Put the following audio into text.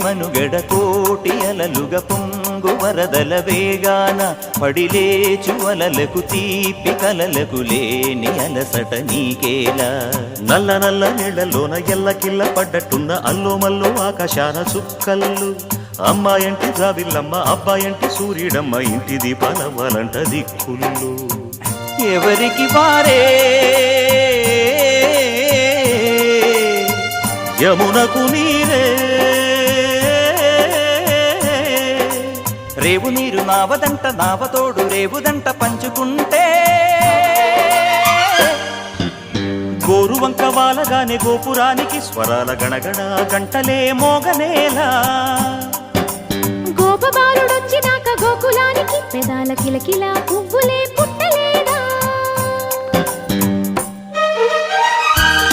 మనుగడ కోటి అలలుగ పొంగు వరదల వేగాన పడిలేచు అలలకు తీపి కలలకు లేని అలసట నీకేలా నల్ల నల్ల నీళ్లలోన ఎల్లకిల్ల పడ్డట్టున్న అల్లో మల్లో ఆకాశాన చుక్కల్లు అమ్మాయంటి జాబిల్లమ్మ అబ్బాయంటి సూర్యుడమ్మ ఇంటి దీపాలవ్వాలంట దిక్కుళ్ళు ఎవరికి వారే యమునకు నీరే రేవు నీరు నావదంట నావతోడు రేవుదంట పంచుకుంటే గోరువంక వాలగానే గోపురానికి స్వరాల గణగణ గంటలే మోగనేలా గోపబాలుడొచ్చినాక గోకులానికి పెదాల కిలకిలా పువ్వులే